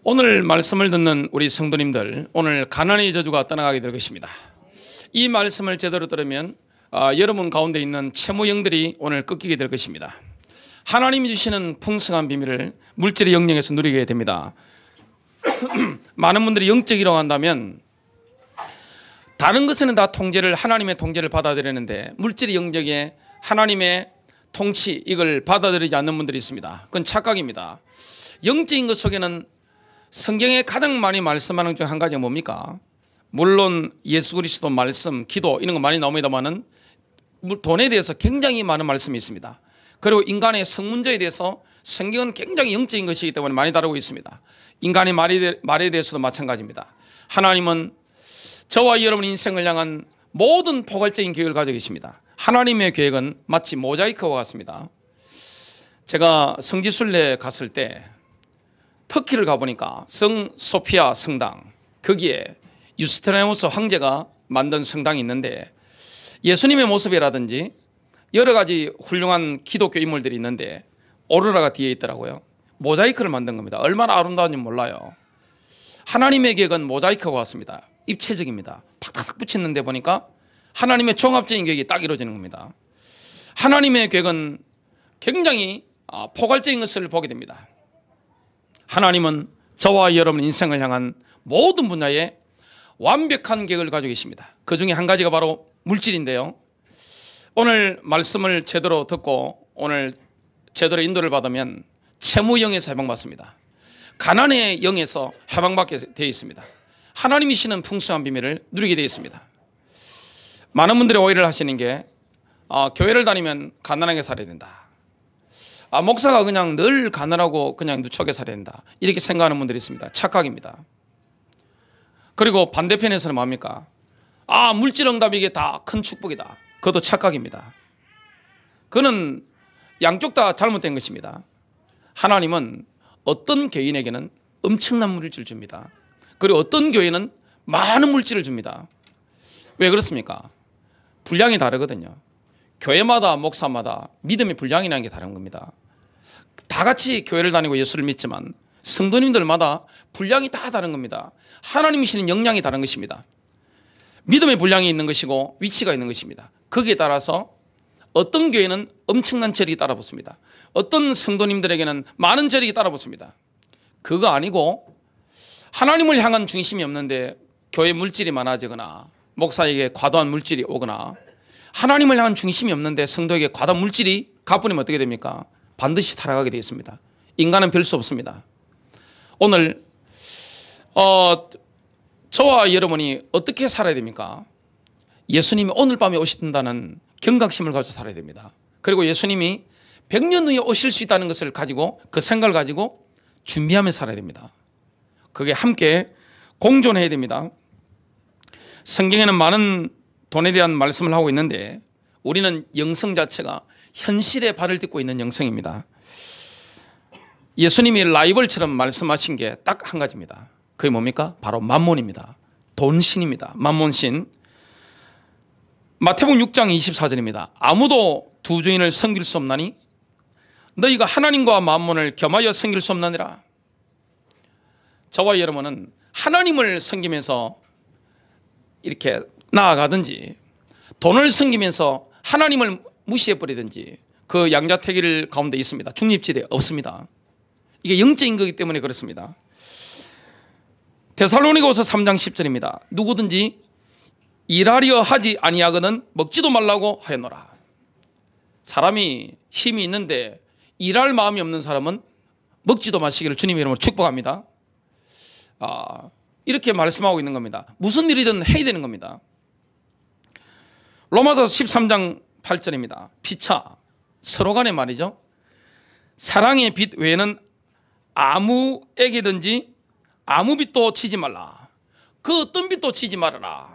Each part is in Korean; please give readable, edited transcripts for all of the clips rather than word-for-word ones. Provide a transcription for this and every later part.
오늘 말씀을 듣는 우리 성도님들, 오늘 가난의 저주가 떠나가게 될 것입니다. 이 말씀을 제대로 들으면 여러분 가운데 있는 채무형들이 오늘 꺾이게 될 것입니다. 하나님이 주시는 풍성한 비밀을 물질의 영역에서 누리게 됩니다. 많은 분들이 영적이라고 한다면 다른 것에는 다 하나님의 통제를 받아들이는데 물질의 영역에 하나님의 통치, 이걸 받아들이지 않는 분들이 있습니다. 그건 착각입니다. 영적인 것 속에는 성경에 가장 많이 말씀하는 것 중 한 가지가 뭡니까? 물론 예수 그리스도 말씀, 기도 이런 거 많이 나옵니다만은 돈에 대해서 굉장히 많은 말씀이 있습니다. 그리고 인간의 성문제에 대해서 성경은 굉장히 영적인 것이기 때문에 많이 다루고 있습니다. 인간의 말에 대해서도 마찬가지입니다. 하나님은 저와 여러분 인생을 향한 모든 포괄적인 계획을 가지고 계십니다. 하나님의 계획은 마치 모자이크와 같습니다. 제가 성지순례 갔을 때 터키를 가보니까 성 소피아 성당, 거기에 유스티니아누스 황제가 만든 성당이 있는데 예수님의 모습이라든지 여러 가지 훌륭한 기독교 인물들이 있는데 오로라가 뒤에 있더라고요. 모자이크를 만든 겁니다. 얼마나 아름다운지 몰라요. 하나님의 계획은 모자이크와 같습니다. 입체적입니다. 탁탁 붙였는데 보니까 하나님의 종합적인 계획이 딱 이루어지는 겁니다. 하나님의 계획은 굉장히 포괄적인 것을 보게 됩니다. 하나님은 저와 여러분 인생을 향한 모든 분야에 완벽한 계획을 가지고 계십니다. 그 중에 한 가지가 바로 물질인데요. 오늘 말씀을 제대로 듣고 오늘 제대로 인도를 받으면 채무형에서 해방받습니다. 가난의 영에서 해방받게 되어 있습니다. 하나님이 주시는 풍성한 비밀을 누리게 되어 있습니다. 많은 분들이 오해를 하시는 게 교회를 다니면 가난하게 살아야 된다. 목사가 그냥 늘 가난하고 그냥 누추하게 살아야 된다, 이렇게 생각하는 분들이 있습니다. 착각입니다. 그리고 반대편에서는 뭡니까? 물질 응답이 이게 다 큰 축복이다. 그것도 착각입니다. 그는 양쪽 다 잘못된 것입니다. 하나님은 어떤 교인에게는 엄청난 물질을 줍니다. 그리고 어떤 교회는 많은 물질을 줍니다. 왜 그렇습니까? 분량이 다르거든요. 교회마다 목사마다 믿음의 분량이라는 게 다른 겁니다. 다 같이 교회를 다니고 예수를 믿지만 성도님들마다 분량이 다 다른 겁니다. 하나님이 주시는 역량이 다른 것입니다. 믿음의 분량이 있는 것이고 위치가 있는 것입니다. 거기에 따라서 어떤 교회는 엄청난 재력이 따라붙습니다. 어떤 성도님들에게는 많은 재력이 따라붙습니다. 그거 아니고 하나님을 향한 중심이 없는데 교회 물질이 많아지거나 목사에게 과도한 물질이 오거나 하나님을 향한 중심이 없는데 성도에게 과도한 물질이 가버리면 어떻게 됩니까? 반드시 타락하게 되어 있습니다. 인간은 별 수 없습니다. 오늘 저와 여러분이 어떻게 살아야 됩니까? 예수님이 오늘 밤에 오신다는 경각심을 가지고 살아야 됩니다. 그리고 예수님이 100년 후에 오실 수 있다는 것을 가지고, 그 생각을 가지고 준비하며 살아야 됩니다. 그게 함께 공존해야 됩니다. 성경에는 많은 돈에 대한 말씀을 하고 있는데 우리는 영성 자체가 현실에 발을 딛고 있는 영성입니다. 예수님이 라이벌처럼 말씀하신 게 딱 한 가지입니다. 그게 뭡니까? 바로 만몬입니다. 돈신입니다. 만몬신. 마태복음 6장 24절입니다. 아무도 두 주인을 섬길 수 없나니 너희가 하나님과 만몬을 겸하여 섬길 수 없나니라. 저와 여러분은 하나님을 섬기면서 이렇게 나아가든지 돈을 섬기면서 하나님을 무시해버리든지 그 양자택일 가운데 있습니다. 중립지대 없습니다. 이게 영적인 거기 때문에 그렇습니다. 데살로니가후서 3장 10절입니다. 누구든지 일하려 하지 아니하거든 먹지도 말라고 하였노라. 사람이 힘이 있는데 일할 마음이 없는 사람은 먹지도 마시기를 주님의 이름으로 축복합니다. 이렇게 말씀하고 있는 겁니다. 무슨 일이든 해야 되는 겁니다. 로마서 13장 8절입니다. 피차, 서로 간의 말이죠. 사랑의 빚 외에는 아무에게든지 아무 빚도 지지 말라. 그 어떤 빚도 지지 말아라.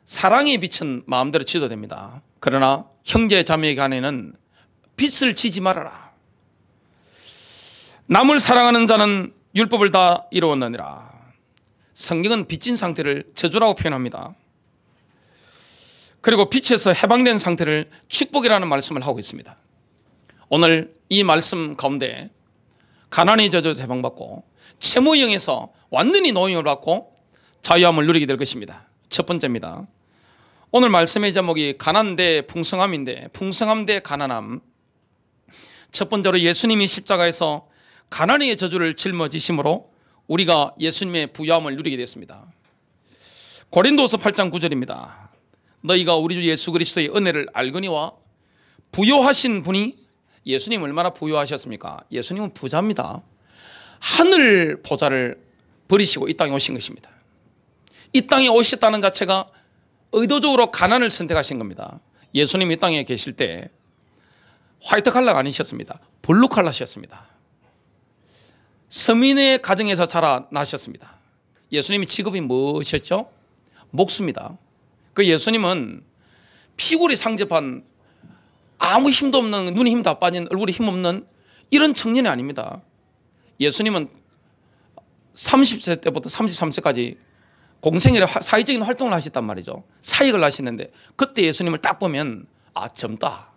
사랑의 빚은 마음대로 지도 됩니다. 그러나 형제 자매 간에는 빚을 지지 말아라. 남을 사랑하는 자는 율법을 다 이루었느니라. 성경은 빚진 상태를 저주라고 표현합니다. 그리고 빚에서 해방된 상태를 축복이라는 말씀을 하고 있습니다. 오늘 이 말씀 가운데 가난의 저주에서 해방받고 채무의 영에서 완전히 노임을 받고 자유함을 누리게 될 것입니다. 첫 번째입니다. 오늘 말씀의 제목이 가난 대 풍성함인데, 풍성함 대 가난함. 첫 번째로 예수님이 십자가에서 가난의 저주를 짊어지심으로 우리가 예수님의 부유함을 누리게 됐습니다. 고린도서 8장 9절입니다. 너희가 우리 주 예수 그리스도의 은혜를 알거니와 부요하신 분이, 예수님 얼마나 부요하셨습니까? 예수님은 부자입니다. 하늘 보좌를 버리시고 이 땅에 오신 것입니다. 이 땅에 오셨다는 자체가 의도적으로 가난을 선택하신 겁니다. 예수님이 이 땅에 계실 때 화이트 칼라가 아니셨습니다. 블루 칼라셨습니다. 서민의 가정에서 자라나셨습니다. 예수님이 직업이 무엇이었죠? 목수입니다. 그 예수님은 피골이 상접한 아무 힘도 없는, 눈에 힘 다 빠진, 얼굴에 힘 없는 이런 청년이 아닙니다. 예수님은 30세 때부터 33세까지 공생애를 사회적인 활동을 하셨단 말이죠. 사역을 하시는데 그때 예수님을 딱 보면 젊다.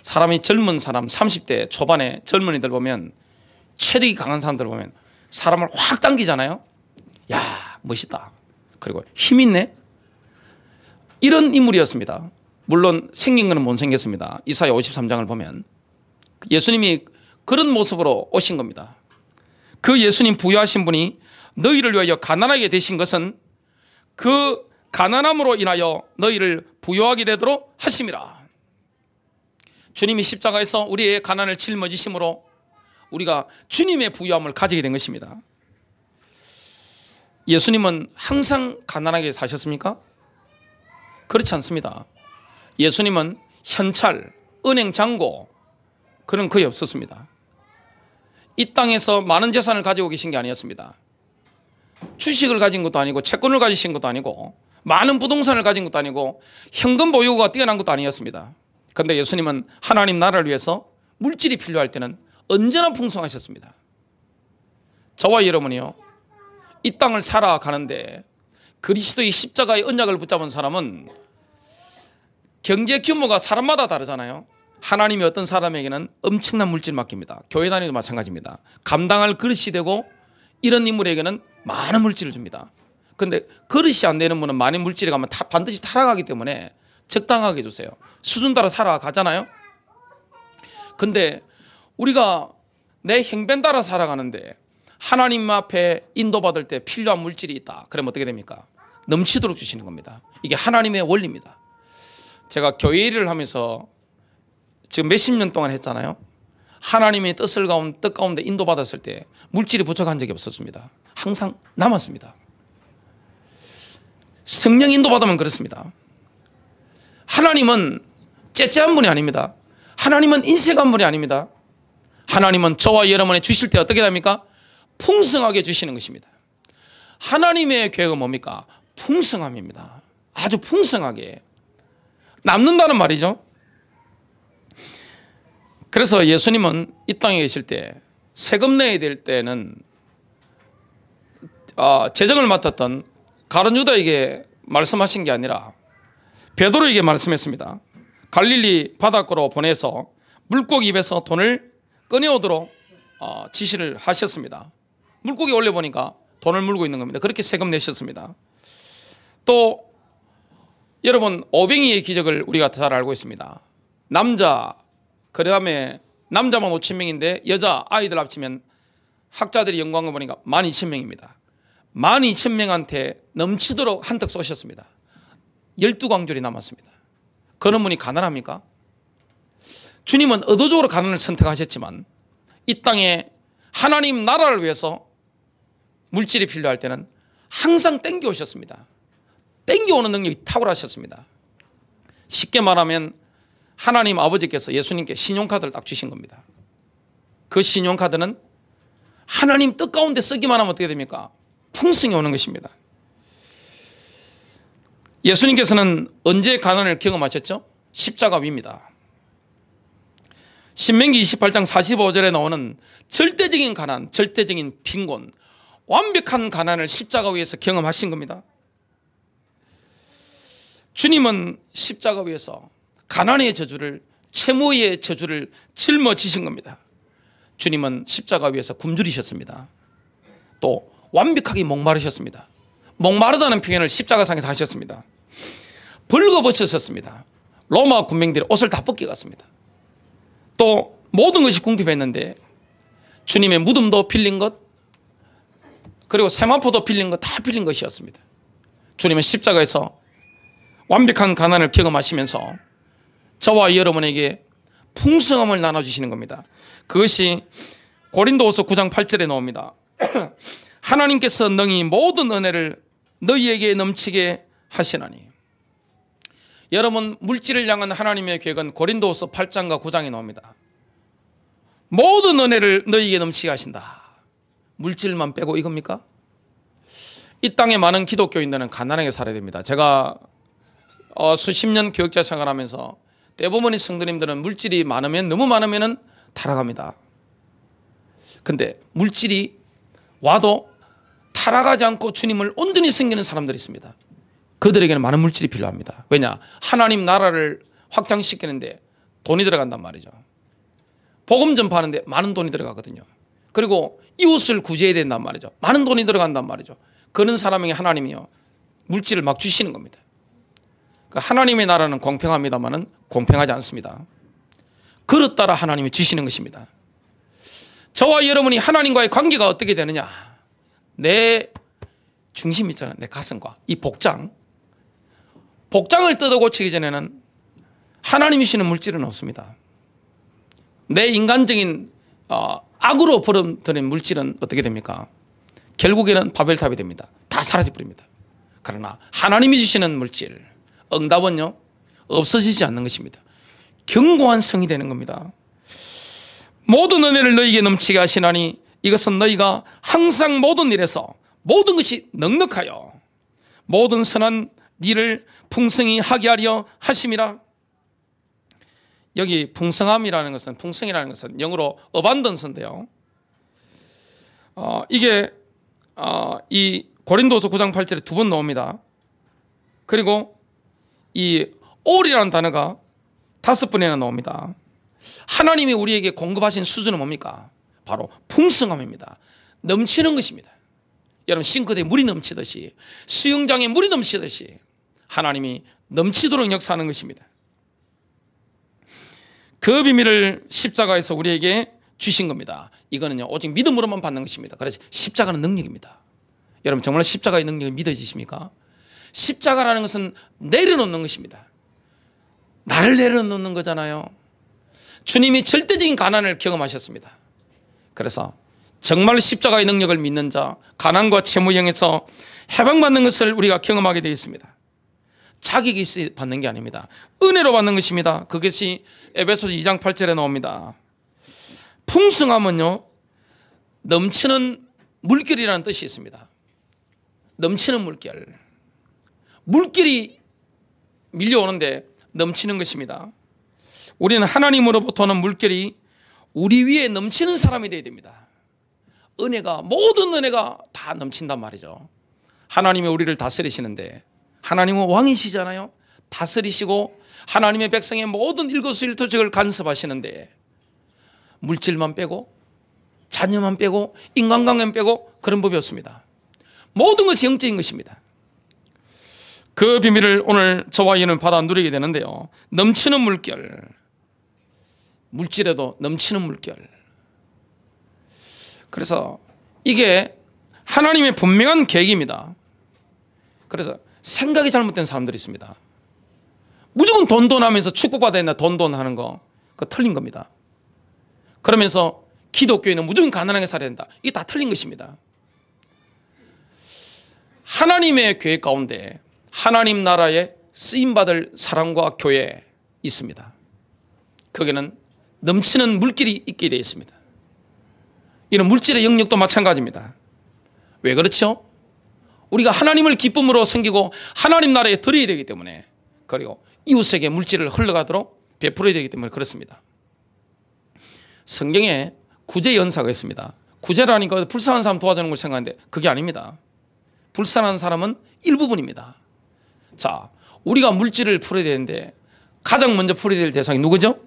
사람이 젊은 사람 30대 초반에 젊은이들 보면, 체력이 강한 사람들 보면 사람을 확 당기잖아요. 야, 멋있다. 그리고 힘 있네. 이런 인물이었습니다. 물론 생긴 것은 못 생겼습니다. 이사야 53장을 보면 예수님이 그런 모습으로 오신 겁니다. 그 예수님 부유하신 분이 너희를 위하여 가난하게 되신 것은 그 가난함으로 인하여 너희를 부유하게 되도록 하심이라. 주님이 십자가에서 우리의 가난을 짊어지심으로 우리가 주님의 부유함을 가지게 된 것입니다. 예수님은 항상 가난하게 사셨습니까? 그렇지 않습니다. 예수님은 현찰, 은행 잔고 그런 거의 없었습니다. 이 땅에서 많은 재산을 가지고 계신 게 아니었습니다. 주식을 가진 것도 아니고 채권을 가지신 것도 아니고 많은 부동산을 가진 것도 아니고 현금 보유가 뛰어난 것도 아니었습니다. 그런데 예수님은 하나님 나라를 위해서 물질이 필요할 때는 언제나 풍성하셨습니다. 저와 여러분이요, 이 땅을 살아가는데 그리스도의 십자가의 언약을 붙잡은 사람은 경제 규모가 사람마다 다르잖아요. 하나님이 어떤 사람에게는 엄청난 물질을 맡깁니다. 교회 다니도 마찬가지입니다. 감당할 그릇이 되고 이런 인물에게는 많은 물질을 줍니다. 그런데 그릇이 안 되는 분은 많은 물질이 가면 반드시 타락하기 때문에 적당하게 주세요. 수준 따라 살아가잖아요. 근데 우리가 내 행변 따라 살아가는데 하나님 앞에 인도받을 때 필요한 물질이 있다. 그러면 어떻게 됩니까? 넘치도록 주시는 겁니다. 이게 하나님의 원리입니다. 제가 교회 일을 하면서 지금 몇십 년 동안 했잖아요. 하나님의 뜻 가운데 인도받았을 때 물질이 부족한 적이 없었습니다. 항상 남았습니다. 성령 인도받으면 그렇습니다. 하나님은 째째한 분이 아닙니다. 하나님은 인색한 분이 아닙니다. 하나님은 저와 여러분의 주실 때 어떻게 됩니까? 풍성하게 주시는 것입니다. 하나님의 계획은 뭡니까? 풍성함입니다. 아주 풍성하게 남는다는 말이죠. 그래서 예수님은 이 땅에 계실 때 세금 내야 될 때는 재정을 맡았던 가룟 유다에게 말씀하신 게 아니라 베드로에게 말씀했습니다. 갈릴리 바닷가로 보내서 물고기 입에서 돈을 꺼내오도록 지시를 하셨습니다. 물고기 올려보니까 돈을 물고 있는 겁니다. 그렇게 세금 내셨습니다. 또 여러분, 오병이의 기적을 우리가 잘 알고 있습니다. 남자, 그 다음에 남자만 5,000명인데 여자 아이들 합치면 학자들이 연구한 거 보니까 12,000명입니다. 12,000명한테 넘치도록 한턱 쏘셨습니다. 12광절이 남았습니다. 그런 분이 가난합니까? 주님은 의도적으로 가난을 선택하셨지만 이 땅에 하나님 나라를 위해서 물질이 필요할 때는 항상 땡겨오셨습니다. 땡겨오는 능력이 탁월하셨습니다. 쉽게 말하면 하나님 아버지께서 예수님께 신용카드를 딱 주신 겁니다. 그 신용카드는 하나님 뜻 가운데 쓰기만 하면 어떻게 됩니까? 풍성이 오는 것입니다. 예수님께서는 언제 가난을 경험하셨죠? 십자가 위입니다. 신명기 28장 45절에 나오는 절대적인 가난, 절대적인 빈곤, 완벽한 가난을 십자가 위에서 경험하신 겁니다. 주님은 십자가 위에서 가난의 저주를, 채무의 저주를 짊어지신 겁니다. 주님은 십자가 위에서 굶주리셨습니다. 또 완벽하게 목마르셨습니다. 목마르다는 표현을 십자가상에서 하셨습니다. 벌거벗으셨습니다. 로마 군병들이 옷을 다 벗겨갔습니다. 또 모든 것이 궁핍했는데 주님의 무덤도 빌린 것, 그리고 세마포도 빌린 것, 다 빌린 것이었습니다. 주님은 십자가에서 완벽한 가난을 경험하시면서 저와 여러분에게 풍성함을 나눠주시는 겁니다. 그것이 고린도후서 9장 8절에 나옵니다. 하나님께서 능히 모든 은혜를 너희에게 넘치게 하시나니. 여러분, 물질을 향한 하나님의 계획은 고린도후서 8장과 9장에 나옵니다. 모든 은혜를 너희에게 넘치게 하신다. 물질만 빼고 이겁니까? 이 땅에 많은 기독교인들은 가난하게 살아야 됩니다. 제가 수십 년 교육자 생활하면서 대부분의 성도님들은 물질이 많으면, 너무 많으면 타락합니다. 근데 물질이 와도 타락하지 않고 주님을 온전히 섬기는 사람들이 있습니다. 그들에게는 많은 물질이 필요합니다. 왜냐? 하나님 나라를 확장시키는데 돈이 들어간단 말이죠. 복음 전파하는데 많은 돈이 들어가거든요. 그리고 이웃을 구제해야 된단 말이죠. 많은 돈이 들어간단 말이죠. 그런 사람에게 하나님이요, 물질을 막 주시는 겁니다. 하나님의 나라는 공평합니다만은 공평하지 않습니다. 그릇 따라 하나님이 주시는 것입니다. 저와 여러분이 하나님과의 관계가 어떻게 되느냐? 내 중심 있잖아요. 내 가슴과 이 복장을 뜯어 고치기 전에는 하나님이 주시는 물질은 없습니다. 내 인간적인 악으로 버림드린 물질은 어떻게 됩니까? 결국에는 바벨탑이 됩니다. 다 사라져버립니다. 그러나 하나님이 주시는 물질, 응답은요, 없어지지 않는 것입니다. 견고한 성이 되는 겁니다. 모든 은혜를 너희에게 넘치게 하시나니 이것은 너희가 항상 모든 일에서 모든 것이 넉넉하여 모든 선한 일을 풍성히 하게 하려 하심이라. 여기 풍성함이라는 것은, 풍성이라는 것은 영어로 어반던스인데요. 이게 이 고린도서 9장 8절에 두 번 나옵니다. 그리고 이 all이라는 단어가 5번이나 나옵니다. 하나님이 우리에게 공급하신 수준은 뭡니까? 바로 풍성함입니다. 넘치는 것입니다. 여러분, 싱크대에 물이 넘치듯이, 수영장에 물이 넘치듯이 하나님이 넘치도록 역사하는 것입니다. 그 비밀을 십자가에서 우리에게 주신 겁니다. 이거는요, 오직 믿음으로만 받는 것입니다. 그래서 십자가는 능력입니다. 여러분, 정말 십자가의 능력이 믿어지십니까? 십자가라는 것은 내려놓는 것입니다. 나를 내려놓는 거잖아요. 주님이 절대적인 가난을 경험하셨습니다. 그래서 정말 십자가의 능력을 믿는 자, 가난과 채무형에서 해방받는 것을 우리가 경험하게 되어 있습니다. 자격이 있어 받는 게 아닙니다. 은혜로 받는 것입니다. 그것이 에베소서 2장 8절에 나옵니다. 풍성함은요, 넘치는 물결이라는 뜻이 있습니다. 넘치는 물결. 물결이 밀려오는데 넘치는 것입니다. 우리는 하나님으로부터 오는 물결이 우리 위에 넘치는 사람이 되어야 됩니다. 은혜가, 모든 은혜가 다 넘친단 말이죠. 하나님이 우리를 다스리시는데, 하나님은 왕이시잖아요. 다스리시고 하나님의 백성의 모든 일거수일투족을 간섭하시는데, 물질만 빼고 자녀만 빼고 인간관계만 빼고 그런 법이 없습니다. 모든 것이 영적인 것입니다. 그 비밀을 오늘 저와 여러분 받아 누리게 되는데요, 넘치는 물결, 물질에도 넘치는 물결. 그래서 이게 하나님의 분명한 계획입니다. 그래서 생각이 잘못된 사람들이 있습니다. 무조건 돈 하면서 축복받아야 된다, 돈 하는 거, 그거 틀린 겁니다. 그러면서 기독교인은 무조건 가난하게 살아야 된다, 이게 다 틀린 것입니다. 하나님의 계획 가운데 하나님 나라에 쓰임받을 사랑과 교회 있습니다. 거기는 넘치는 물길이 있게 되어 있습니다. 이런 물질의 영역도 마찬가지입니다. 왜 그렇죠? 우리가 하나님을 기쁨으로 섬기고 하나님 나라에 드려야 되기 때문에, 그리고 이웃에게 물질을 흘러가도록 베풀어야 되기 때문에 그렇습니다. 성경에 구제 연사가 있습니다. 구제라니까 불쌍한 사람 도와주는 걸 생각하는데 그게 아닙니다. 불쌍한 사람은 일부분입니다. 자, 우리가 물질을 풀어야 되는데 가장 먼저 풀어야 될 대상이 누구죠?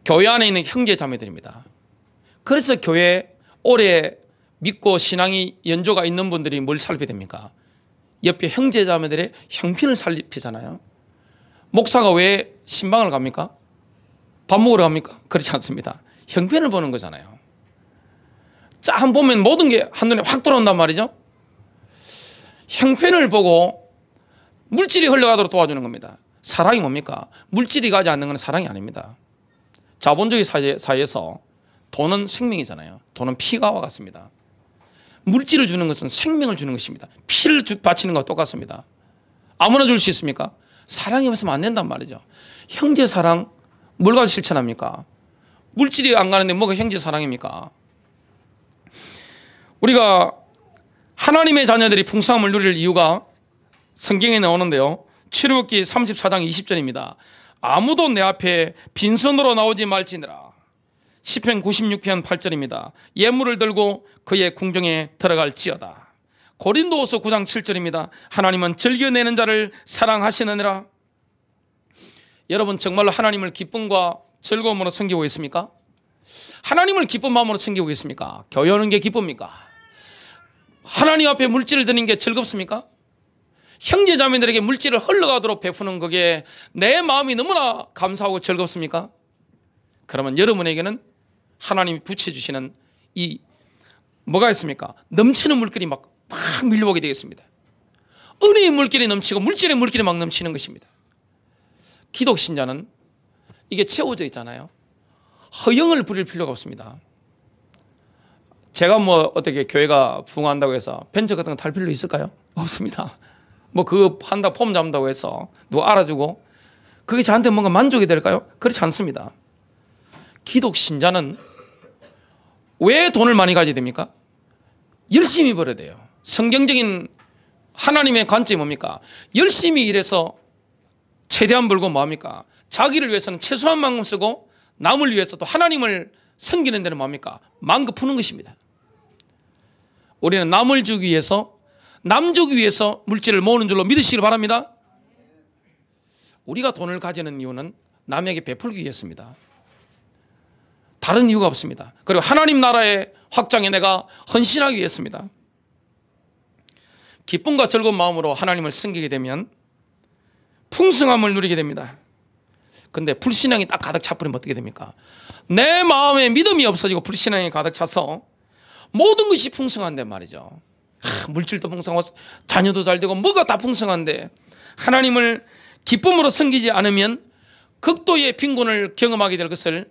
교회 안에 있는 형제 자매들입니다. 그래서 교회 오래 믿고 신앙이 연조가 있는 분들이 뭘 살펴야 됩니까? 옆에 형제자매들의 형편을 살피잖아요. 목사가 왜 신방을 갑니까? 밥 먹으러 갑니까? 그렇지 않습니다. 형편을 보는 거잖아요. 자, 한 번 보면 모든 게 한눈에 확 들어온단 말이죠. 형편을 보고 물질이 흘러가도록 도와주는 겁니다. 사랑이 뭡니까? 물질이 가지 않는 건 사랑이 아닙니다. 자본주의 사회에서 돈은 생명이잖아요. 돈은 피가와 같습니다. 물질을 주는 것은 생명을 주는 것입니다. 피를 바치는 것과 똑같습니다. 아무나 줄 수 있습니까? 사랑이 없으면 안 된단 말이죠. 형제 사랑 뭘 가지고 실천합니까? 물질이 안 가는데 뭐가 형제 사랑입니까? 우리가 하나님의 자녀들이 풍성함을 누릴 이유가 성경에 나오는데요. 출애굽기 34장 20절입니다. 아무도 내 앞에 빈손으로 나오지 말지니라. 시편 96편 8절입니다. 예물을 들고 그의 궁정에 들어갈지어다. 고린도후서 9장 7절입니다. 하나님은 즐겨내는 자를 사랑하시느니라. 여러분 정말로 하나님을 기쁨과 즐거움으로 섬기고 있습니까? 하나님을 기쁜 마음으로 섬기고 있습니까? 교회 오는 게 기쁩니까? 하나님 앞에 물질을 드리는 게 즐겁습니까? 형제자매들에게 물질을 흘러가도록 베푸는 그게 내 마음이 너무나 감사하고 즐겁습니까? 그러면 여러분에게는 하나님이 붙여주시는 이 뭐가 있습니까? 넘치는 물길이 막 밀려오게 되겠습니다. 은혜의 물길이 넘치고 물질의 물길이 막 넘치는 것입니다. 기독신자는 이게 채워져 있잖아요. 허영을 부릴 필요가 없습니다. 제가 뭐 어떻게 교회가 부흥한다고 해서 벤처 같은 거 탈 필요 있을까요? 없습니다. 뭐 그거 한다 폼 잡는다고 해서 누가 알아주고 그게 저한테 뭔가 만족이 될까요? 그렇지 않습니다. 기독신자는 왜 돈을 많이 가져야 됩니까? 열심히 벌어야 돼요. 성경적인 하나님의 관점이 뭡니까? 열심히 일해서 최대한 벌고 뭐합니까? 자기를 위해서는 최소한 만큼 쓰고 남을 위해서 또 하나님을 섬기는 데는 뭡니까? 만급 푸는 것입니다. 우리는 남을 주기 위해서 남 주기 위해서 물질을 모으는 줄로 믿으시길 바랍니다. 우리가 돈을 가지는 이유는 남에게 베풀기 위해서입니다. 다른 이유가 없습니다. 그리고 하나님 나라의 확장에 내가 헌신하기 위해서입니다. 기쁨과 즐거운 마음으로 하나님을 섬기게 되면 풍성함을 누리게 됩니다. 근데 불신앙이 딱 가득 차버리면 어떻게 됩니까? 내 마음에 믿음이 없어지고 불신앙이 가득 차서 모든 것이 풍성한데 말이죠. 물질도 풍성하고 자녀도 잘 되고 뭐가 다 풍성한데 하나님을 기쁨으로 섬기지 않으면 극도의 빈곤을 경험하게 될 것을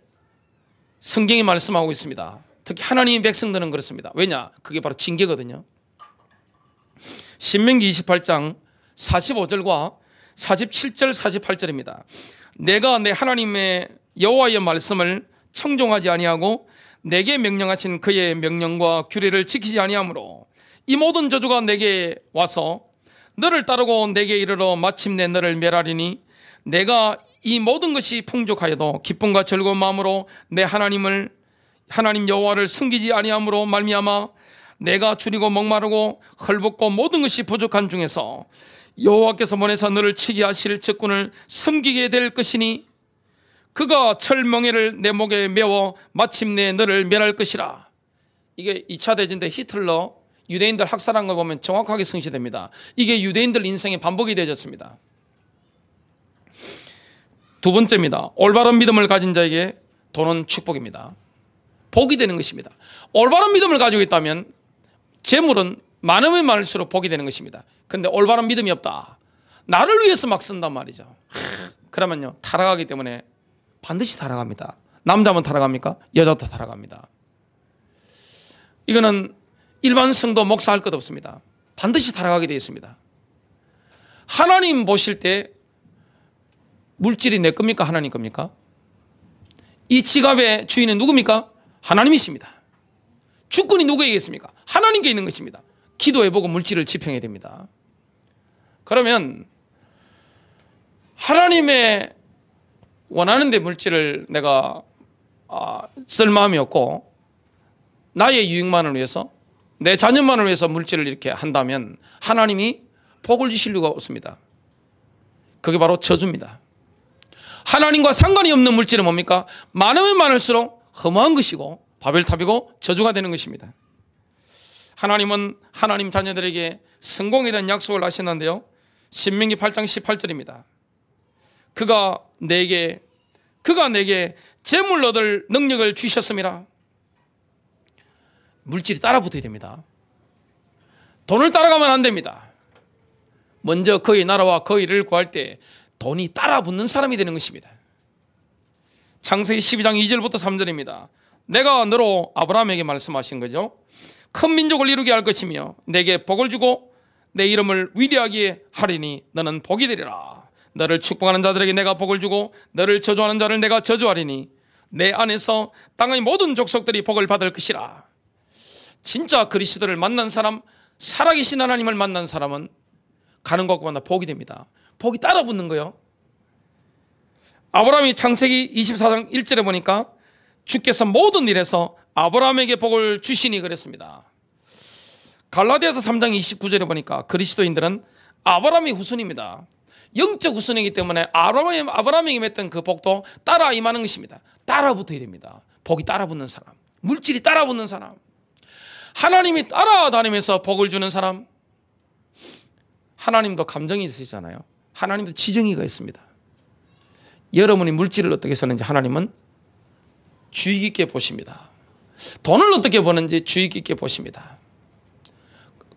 성경이 말씀하고 있습니다. 특히 하나님의 백성들은 그렇습니다. 왜냐? 그게 바로 징계거든요. 신명기 28장 45절과 47절 48절입니다. 내가 내 하나님의 여호와의 말씀을 청종하지 아니하고 내게 명령하신 그의 명령과 규례를 지키지 아니하므로 이 모든 저주가 내게 와서 너를 따르고 내게 이르러 마침내 너를 멸하리니 내가 이 모든 것이 풍족하여도 기쁨과 즐거운 마음으로 내 하나님 여호와를 섬기지 아니함으로 말미암아 내가 줄이고 목마르고 헐벗고 모든 것이 부족한 중에서 여호와께서 보내서 너를 치게 하실 적군을 섬기게 될 것이니 그가 철멍에를 내 목에 메워 마침내 너를 멸할 것이라. 이게 2차 대전 때 히틀러 유대인들 학살한 걸 보면 정확하게 성취됩니다. 이게 유대인들 인생의 반복이 되어졌습니다. 두 번째입니다. 올바른 믿음을 가진 자에게 돈은 축복입니다. 복이 되는 것입니다. 올바른 믿음을 가지고 있다면 재물은 많으면 많을수록 복이 되는 것입니다. 그런데 올바른 믿음이 없다. 나를 위해서 막 쓴단 말이죠. 그러면요 타락하기 때문에 반드시 타락합니다. 남자만 타락합니까? 여자도 타락합니다. 이거는 일반 성도 목사 할 것 없습니다. 반드시 타락하게 되어 있습니다. 하나님 보실 때 물질이 내 겁니까? 하나님 겁니까? 이 지갑의 주인은 누굽니까? 하나님이십니다. 주권이 누구에게 있습니까? 하나님께 있는 것입니다. 기도해보고 물질을 지평해야 됩니다. 그러면 하나님의 원하는 데 물질을 내가 쓸 마음이 없고 나의 유익만을 위해서 내 자녀만을 위해서 물질을 이렇게 한다면 하나님이 복을 주실 리가 없습니다. 그게 바로 저주입니다. 하나님과 상관이 없는 물질은 뭡니까? 많으면 많을수록 허무한 것이고 바벨탑이고 저주가 되는 것입니다. 하나님은 하나님 자녀들에게 성공에 대한 약속을 하셨는데요, 신명기 8장 18절입니다. 그가 내게 재물 얻을 능력을 주셨음이라. 물질이 따라붙어야 됩니다. 돈을 따라가면 안 됩니다. 먼저 그의 나라와 그의 일을 구할 때 돈이 따라붙는 사람이 되는 것입니다. 창세기 12장 2절부터 3절입니다. 내가 너로 아브라함에게 말씀하신 거죠. 큰 민족을 이루게 할 것이며 내게 복을 주고 내 이름을 위대하게 하리니 너는 복이 되리라. 너를 축복하는 자들에게 내가 복을 주고 너를 저주하는 자를 내가 저주하리니 내 안에서 땅의 모든 족속들이 복을 받을 것이라. 진짜 그리스도를 만난 사람, 살아계신 하나님을 만난 사람은 가는 곳마다 복이 됩니다. 복이 따라붙는 거예요. 아브라함이 창세기 24장 1절에 보니까 주께서 모든 일에서 아브라함에게 복을 주시니 그랬습니다. 갈라디아서 3장 29절에 보니까 그리스도인들은 아브라함의 후손입니다. 영적 후손이기 때문에 아브라함에게 맺던 그 복도 따라 임하는 것입니다. 따라붙어야 됩니다. 복이 따라붙는 사람, 물질이 따라붙는 사람, 하나님이 따라다니면서 복을 주는 사람. 하나님도 감정이 있으시잖아요. 하나님도 지정의가 있습니다. 여러분이 물질을 어떻게 쓰는지 하나님은 주의 깊게 보십니다. 돈을 어떻게 버는지 주의 깊게 보십니다.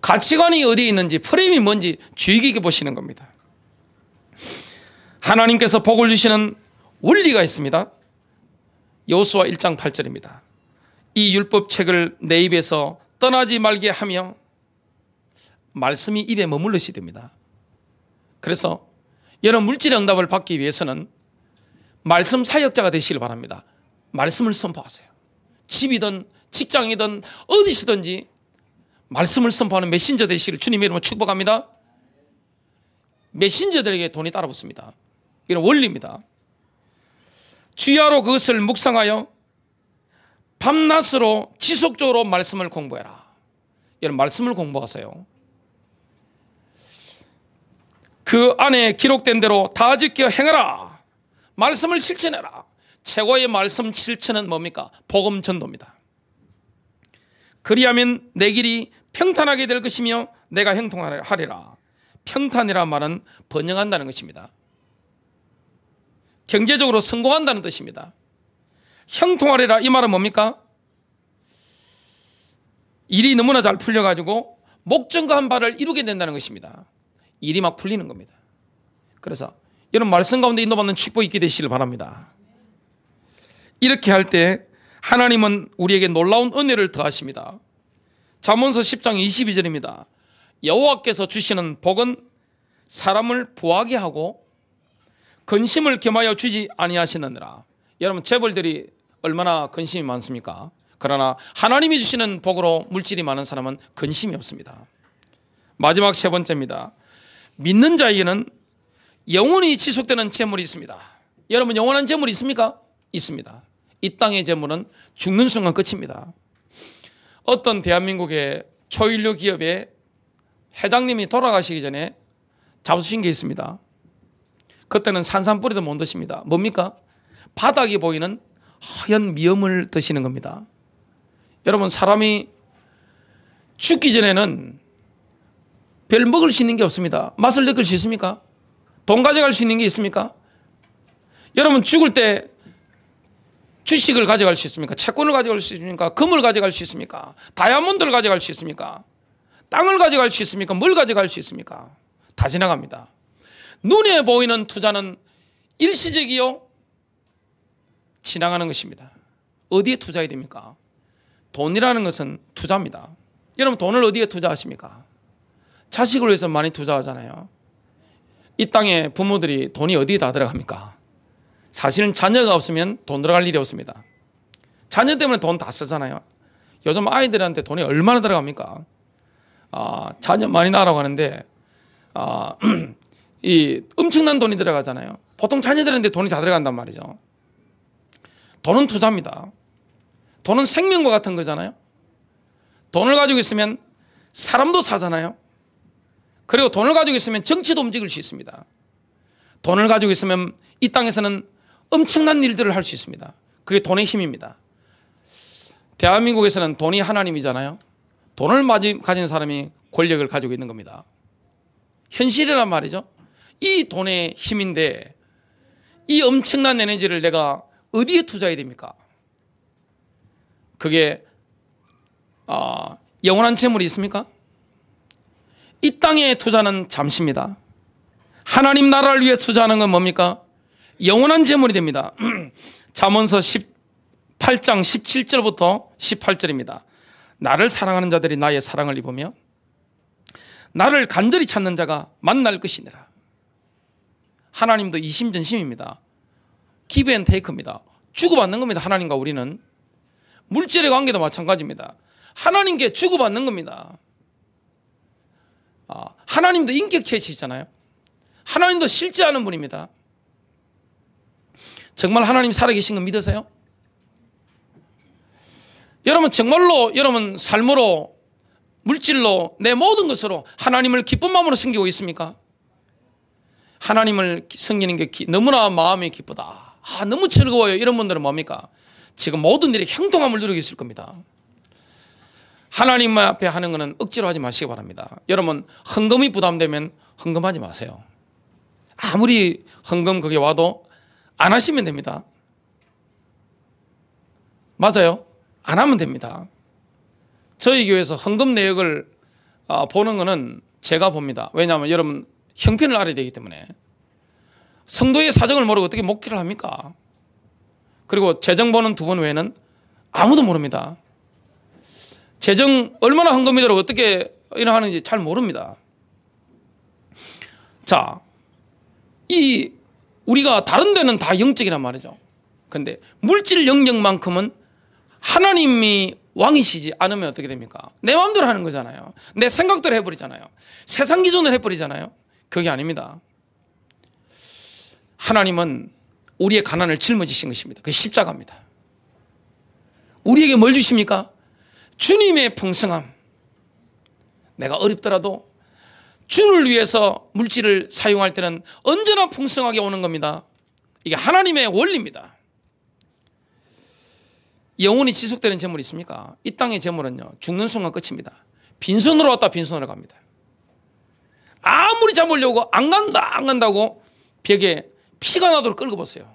가치관이 어디에 있는지, 프레임이 뭔지 주의 깊게 보시는 겁니다. 하나님께서 복을 주시는 원리가 있습니다. 여호수아 1장 8절입니다. 이 율법책을 내 입에서 떠나지 말게 하며, 말씀이 입에 머물러야 됩니다. 그래서 여러분 물질의 응답을 받기 위해서는 말씀 사역자가 되시길 바랍니다. 말씀을 선포하세요. 집이든 직장이든 어디서든지 말씀을 선포하는 메신저 되시기를 주님의 이름으로 축복합니다. 메신저들에게 돈이 따라붙습니다. 이건 원리입니다. 주야로 그것을 묵상하여 밤낮으로 지속적으로 말씀을 공부해라. 여러분 말씀을 공부하세요. 그 안에 기록된 대로 다 지켜 행하라. 말씀을 실천해라. 최고의 말씀 실천은 뭡니까? 복음 전도입니다. 그리하면 내 길이 평탄하게 될 것이며 내가 형통하리라. 평탄이란 말은 번영한다는 것입니다. 경제적으로 성공한다는 뜻입니다. 형통하리라 이 말은 뭡니까? 일이 너무나 잘 풀려가지고 목전과한 바를 이루게 된다는 것입니다. 일이 막 풀리는 겁니다. 그래서 이런 말씀 가운데 인도받는 축복이 있게 되시길 바랍니다. 이렇게 할 때 하나님은 우리에게 놀라운 은혜를 더하십니다. 잠언서 10장 22절입니다. 여호와께서 주시는 복은 사람을 부하게 하고 근심을 겸하여 주지 아니하시느니라. 여러분 재벌들이 얼마나 근심이 많습니까? 그러나 하나님이 주시는 복으로 물질이 많은 사람은 근심이 없습니다. 마지막 세 번째입니다. 믿는 자에게는 영원히 지속되는 재물이 있습니다. 여러분 영원한 재물이 있습니까? 있습니다. 이 땅의 재물은 죽는 순간 끝입니다. 어떤 대한민국의 초일류 기업의 회장님이 돌아가시기 전에 잡수신 게 있습니다. 그때는 산산뿌리도 못 드십니다. 뭡니까? 바닥이 보이는 하얀 미음을 드시는 겁니다. 여러분 사람이 죽기 전에는 별 먹을 수 있는 게 없습니다. 맛을 느낄 수 있습니까? 돈 가져갈 수 있는 게 있습니까? 여러분 죽을 때 주식을 가져갈 수 있습니까? 채권을 가져갈 수 있습니까? 금을 가져갈 수 있습니까? 다이아몬드를 가져갈 수 있습니까? 땅을 가져갈 수 있습니까? 뭘 가져갈 수 있습니까? 다 지나갑니다. 눈에 보이는 투자는 일시적이요 지나가는 것입니다. 어디에 투자해야 됩니까? 돈이라는 것은 투자입니다. 여러분 돈을 어디에 투자하십니까? 자식을 위해서 많이 투자하잖아요. 이 땅에 부모들이 돈이 어디에 다 들어갑니까? 사실은 자녀가 없으면 돈 들어갈 일이 없습니다. 자녀 때문에 돈 다 쓰잖아요. 요즘 아이들한테 돈이 얼마나 들어갑니까? 자녀 많이 낳으라고 하는데 이 엄청난 돈이 들어가잖아요. 보통 자녀들한테 돈이 다 들어간단 말이죠. 돈은 투자입니다. 돈은 생명과 같은 거잖아요. 돈을 가지고 있으면 사람도 사잖아요. 그리고 돈을 가지고 있으면 정치도 움직일 수 있습니다. 돈을 가지고 있으면 이 땅에서는 엄청난 일들을 할 수 있습니다. 그게 돈의 힘입니다. 대한민국에서는 돈이 하나님이잖아요. 돈을 가진 사람이 권력을 가지고 있는 겁니다. 현실이란 말이죠. 이 돈의 힘인데 이 엄청난 에너지를 내가 어디에 투자해야 됩니까? 그게 영원한 재물이 있습니까? 이 땅의 투자는 잠시입니다. 하나님 나라를 위해 투자하는 건 뭡니까? 영원한 재물이 됩니다. 잠언서 18장 17절부터 18절입니다. 나를 사랑하는 자들이 나의 사랑을 입으며 나를 간절히 찾는 자가 만날 것이니라. 하나님도 이심전심입니다. 기브 앤 테이크입니다. 주고받는 겁니다. 하나님과 우리는. 물질의 관계도 마찬가지입니다. 하나님께 주고받는 겁니다. 하나님도 인격체시잖아요. 하나님도 실제하는 분입니다. 정말 하나님 살아계신 거 믿으세요? 여러분 정말로 여러분 삶으로 물질로 내 모든 것으로 하나님을 기쁜 마음으로 섬기고 있습니까? 하나님을 섬기는 게 너무나 마음이 기쁘다. 너무 즐거워요. 이런 분들은 뭡니까? 지금 모든 일이 형통함을 누리고 있을 겁니다. 하나님 앞에 하는 것은 억지로 하지 마시기 바랍니다. 여러분 헌금이 부담되면 헌금하지 마세요. 아무리 헌금 그게 와도 안 하시면 됩니다. 맞아요. 안 하면 됩니다. 저희 교회에서 헌금 내역을 보는 것은 제가 봅니다. 왜냐하면 여러분 형편을 알아야 되기 때문에. 성도의 사정을 모르고 어떻게 목회를 합니까? 그리고 재정 보는 두 분 외에는 아무도 모릅니다. 재정 얼마나 헌금이 들어가고 어떻게 일하는지 잘 모릅니다. 자, 우리가 다른 데는 다 영적이란 말이죠. 그런데 물질 영역만큼은 하나님이 왕이시지 않으면 어떻게 됩니까? 내 마음대로 하는 거잖아요. 내 생각대로 해버리잖아요. 세상 기준으로 해버리잖아요. 그게 아닙니다. 하나님은 우리의 가난을 짊어지신 것입니다. 그게 십자가입니다. 우리에게 뭘 주십니까? 주님의 풍성함. 내가 어렵더라도 주를 위해서 물질을 사용할 때는 언제나 풍성하게 오는 겁니다. 이게 하나님의 원리입니다. 영원히 지속되는 재물이 있습니까? 이 땅의 재물은요, 죽는 순간 끝입니다. 빈손으로 왔다 빈손으로 갑니다. 아무리 잡으려고 안 간다고 벽에 피가 나도록 끌고 보세요.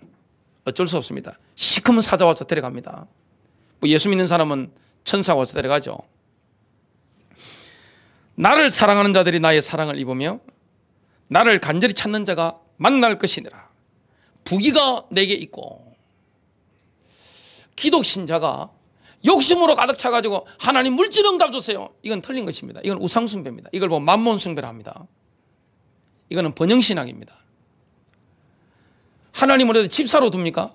어쩔 수 없습니다. 시커먼 사자 와서 데려갑니다. 예수 믿는 사람은 천사가 와서 데려가죠. 나를 사랑하는 자들이 나의 사랑을 입으며 나를 간절히 찾는 자가 만날 것이니라. 부귀가 내게 있고. 기독신자가 욕심으로 가득 차가지고 하나님 물질 응답 주세요. 이건 틀린 것입니다. 이건 우상숭배입니다. 이걸 보고 만몬숭배를 합니다. 이거는 번영신학입니다. 하나님을 어디 집사로 둡니까?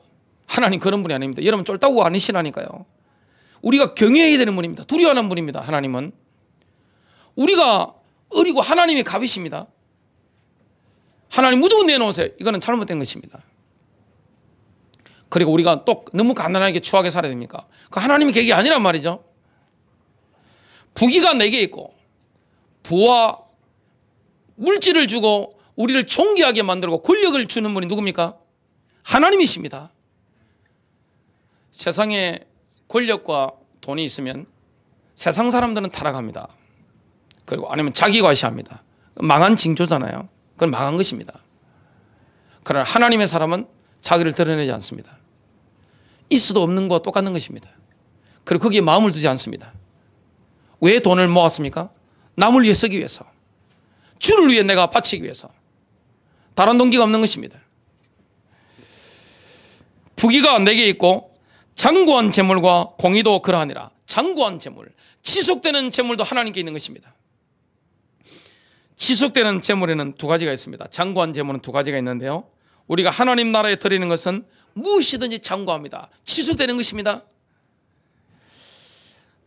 하나님 그런 분이 아닙니다. 여러분 쫄따구 아니시라니까요. 우리가 경외해야 되는 분입니다. 두려워하는 분입니다. 하나님은. 우리가 어리고 하나님이 갑이십니다. 하나님 무조건 내놓으세요. 이거는 잘못된 것입니다. 그리고 우리가 또 너무 가난하게 추하게 살아야 됩니까? 그 하나님의 계획이 아니란 말이죠. 부귀가 내게 있고 부와 물질을 주고 우리를 존귀하게 만들고 권력을 주는 분이 누굽니까? 하나님이십니다. 세상에 권력과 돈이 있으면 세상 사람들은 타락합니다. 그리고 아니면 자기과시합니다. 망한 징조잖아요. 그건 망한 것입니다. 그러나 하나님의 사람은 자기를 드러내지 않습니다. 있어도 없는 것과 똑같은 것입니다. 그리고 거기에 마음을 두지 않습니다. 왜 돈을 모았습니까? 남을 위해 쓰기 위해서. 주를 위해 내가 바치기 위해서. 다른 동기가 없는 것입니다. 부귀가 내게 있고 장구한 재물과 공의도 그러하니라. 장구한 재물, 지속되는 재물도 하나님께 있는 것입니다. 지속되는 재물에는 두 가지가 있습니다. 장구한 재물은 두 가지가 있는데요, 우리가 하나님 나라에 드리는 것은 무엇이든지 장구합니다. 지속되는 것입니다.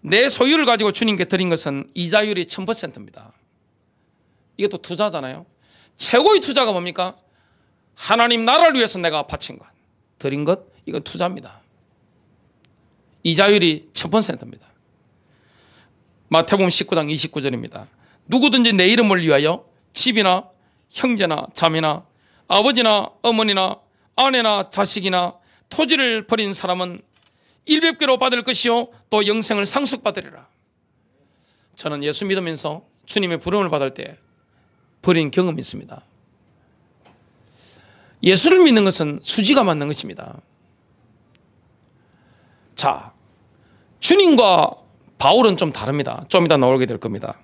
내 소유를 가지고 주님께 드린 것은 이자율이 1000%입니다. 이것도 투자잖아요. 최고의 투자가 뭡니까? 하나님 나라를 위해서 내가 바친 것, 드린 것, 이건 투자입니다. 이자율이 1000%입니다. 마태복음 19장 29절입니다. 누구든지 내 이름을 위하여 집이나 형제나 자매나 아버지나 어머니나 아내나 자식이나 토지를 버린 사람은 일백배로 받을 것이요 또 영생을 상속받으리라. 저는 예수 믿으면서 주님의 부름을 받을 때 버린 경험이 있습니다. 예수를 믿는 것은 수지가 맞는 것입니다. 자, 주님과 바울은 좀 다릅니다. 좀 이따 나오게 될 겁니다.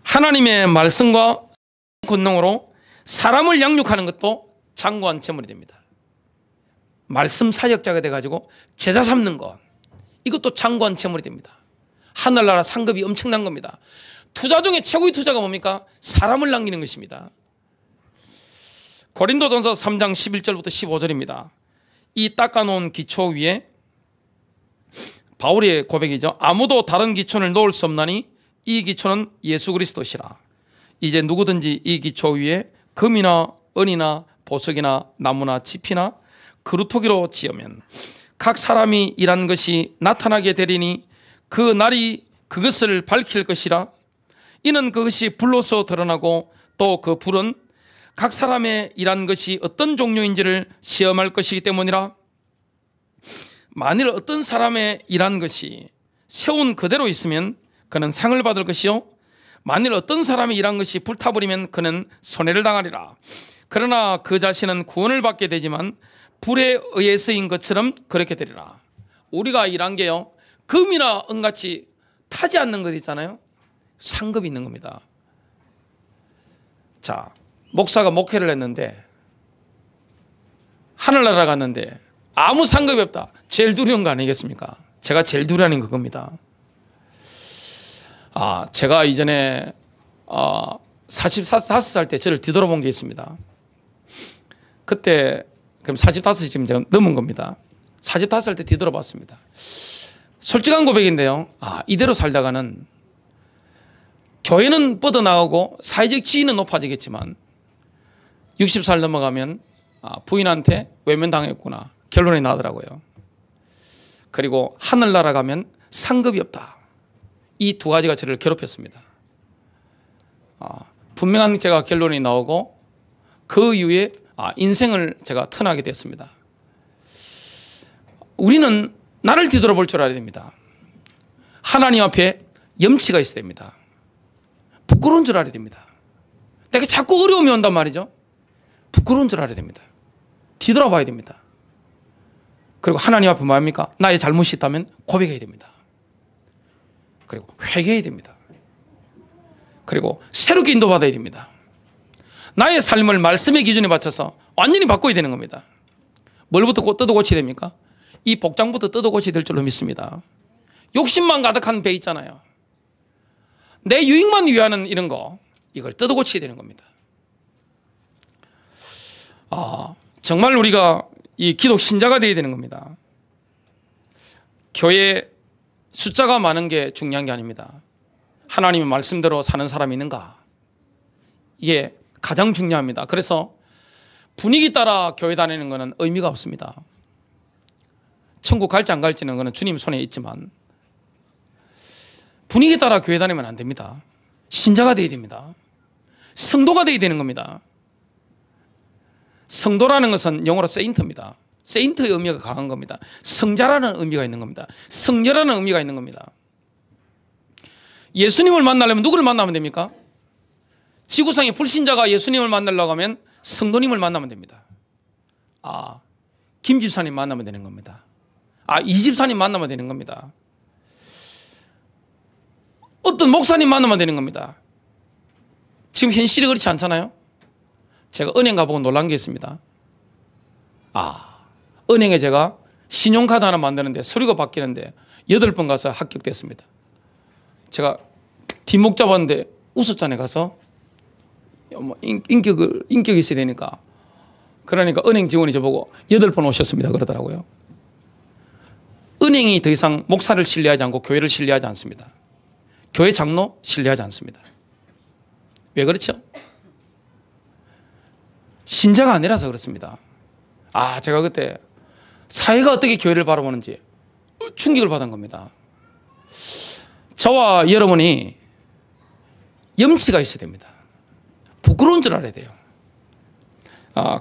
하나님의 말씀과 권능으로 사람을 양육하는 것도 장구한 제물이 됩니다. 말씀 사역자가 돼가지고 제자 삼는 것, 이것도 장구한 제물이 됩니다. 하늘나라 상급이 엄청난 겁니다. 투자 중에 최고의 투자가 뭡니까? 사람을 남기는 것입니다. 고린도전서 3장 11절부터 15절입니다. 이 닦아놓은 기초 위에 바울의 고백이죠. 아무도 다른 기초를 놓을 수 없나니 이 기초는 예수 그리스도시라. 이제 누구든지 이 기초 위에 금이나 은이나 보석이나 나무나 짚이나 그루터기로 지으면 각 사람이 일한 것이 나타나게 되리니 그 날이 그것을 밝힐 것이라. 이는 그것이 불로서 드러나고 또 그 불은 각 사람의 일한 것이 어떤 종류인지를 시험할 것이기 때문이라. 만일 어떤 사람의 일한 것이 세운 그대로 있으면 그는 상을 받을 것이요 만일 어떤 사람이 일한 것이 불타버리면 그는 손해를 당하리라. 그러나 그 자신은 구원을 받게 되지만 불에 의해서인 것처럼 그렇게 되리라. 우리가 일한 게요 금이나 은같이 타지 않는 것 있잖아요. 상급이 있는 겁니다. 자, 목사가 목회를 했는데 하늘나라 갔는데 아무 상급이 없다. 제일 두려운 거 아니겠습니까? 제가 제일 두려워하는 그겁니다. 제가 이전에 45살 때 저를 뒤돌아본 게 있습니다. 그때 그럼 45이 지금 제가 넘은 겁니다. 45살 때 뒤돌아봤습니다. 솔직한 고백인데요. 이대로 살다가는 교회는 뻗어나가고 사회적 지위는 높아지겠지만 60살 넘어가면 부인한테 외면당했구나 결론이 나더라고요. 그리고 하늘나라 가면 상급이 없다. 이 두 가지가 저를 괴롭혔습니다. 분명한 제가 결론이 나오고 그 이후에 인생을 제가 턴하게 됐습니다. 우리는 나를 뒤돌아볼 줄 알아야 됩니다. 하나님 앞에 염치가 있어야 됩니다. 부끄러운 줄 알아야 됩니다. 내가 자꾸 어려움이 온단 말이죠. 부끄러운 줄 알아야 됩니다. 뒤돌아봐야 됩니다. 그리고 하나님 앞에 뭐합니까? 나의 잘못이 있다면 고백해야 됩니다. 그리고 회개해야 됩니다. 그리고 새롭게 인도받아야 됩니다. 나의 삶을 말씀의 기준에 맞춰서 완전히 바꿔야 되는 겁니다. 뭘부터 뜯어 고쳐야 됩니까? 이 복장부터 뜯어 고쳐야 될 줄로 믿습니다. 욕심만 가득한 배 있잖아요. 내 유익만 위하는 이런 거, 이걸 뜯어 고쳐야 되는 겁니다. 정말 우리가 이 기독 신자가 되어야 되는 겁니다. 교회 숫자가 많은 게 중요한 게 아닙니다. 하나님의 말씀대로 사는 사람이 있는가? 이게 가장 중요합니다. 그래서 분위기 따라 교회 다니는 것은 의미가 없습니다. 천국 갈지 안 갈지는 그는 주님 손에 있지만 분위기 따라 교회 다니면 안 됩니다. 신자가 되어야 됩니다. 성도가 되어야 되는 겁니다. 성도라는 것은 영어로 세인트입니다. 세인트의 의미가 강한 겁니다. 성자라는 의미가 있는 겁니다. 성녀라는 의미가 있는 겁니다. 예수님을 만나려면 누구를 만나면 됩니까? 지구상의 불신자가 예수님을 만나려고 하면 성도님을 만나면 됩니다. 김 집사님 만나면 되는 겁니다. 이 집사님 만나면 되는 겁니다. 어떤 목사님 만나면 되는 겁니다. 지금 현실이 그렇지 않잖아요. 제가 은행 가보고 놀란 게 있습니다. 은행에 제가 신용카드 하나 만드는데 서류가 바뀌는데 8번 가서 합격됐습니다. 제가 뒷목 잡았는데 웃었잖아요. 가서 인격이 있어야 되니까. 그러니까 은행 직원이 저보고 8번 오셨습니다 그러더라고요. 은행이 더 이상 목사를 신뢰하지 않고 교회를 신뢰하지 않습니다. 교회 장로 신뢰하지 않습니다. 왜 그렇죠? 신자가 아니라서 그렇습니다. 제가 그때 사회가 어떻게 교회를 바라보는지 충격을 받은 겁니다. 저와 여러분이 염치가 있어야 됩니다. 부끄러운 줄 알아야 돼요.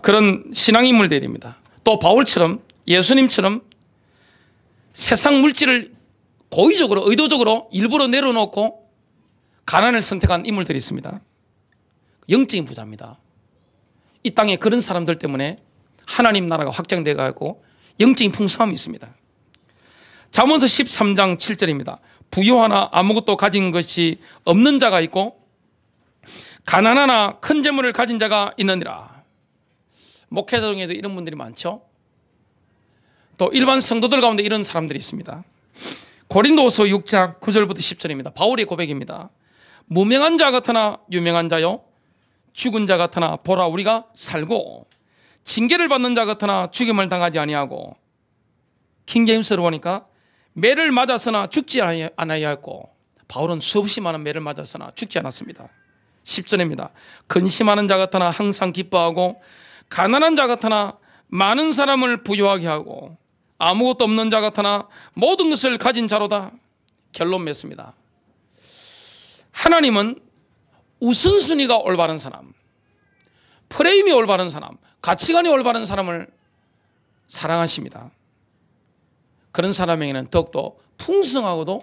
그런 신앙인물 되어야 됩니다. 또 바울처럼 예수님처럼 세상 물질을 고의적으로 의도적으로 일부러 내려놓고 가난을 선택한 인물들이 있습니다. 영적인 부자입니다. 이 땅에 그런 사람들 때문에 하나님 나라가 확장돼 가고 영적인 풍성함이 있습니다. 잠언서 13장 7절입니다. 부유하나 아무것도 가진 것이 없는 자가 있고 가난하나 큰 재물을 가진 자가 있느니라. 목회자 중에도 이런 분들이 많죠. 또 일반 성도들 가운데 이런 사람들이 있습니다. 고린도후서 6장 9절부터 10절입니다. 바울의 고백입니다. 무명한 자 같으나 유명한 자요, 죽은 자 같으나 보라 우리가 살고, 징계를 받는 자 같으나 죽임을 당하지 아니하고, 킹제임스로 보니까 매를 맞았으나 죽지 않아야했고, 바울은 수없이 많은 매를 맞았으나 죽지 않았습니다. 10절입니다. 근심하는 자 같으나 항상 기뻐하고, 가난한 자 같으나 많은 사람을 부유하게 하고, 아무것도 없는 자 같으나 모든 것을 가진 자로다. 결론 맺습니다. 하나님은 우선순위가 올바른 사람, 프레임이 올바른 사람, 가치관이 올바른 사람을 사랑하십니다. 그런 사람에게는 더욱더 풍성하고도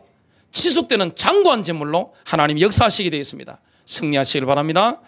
지속되는 장구한 재물로 하나님이 역사하시게 되어 있습니다. 승리하시길 바랍니다.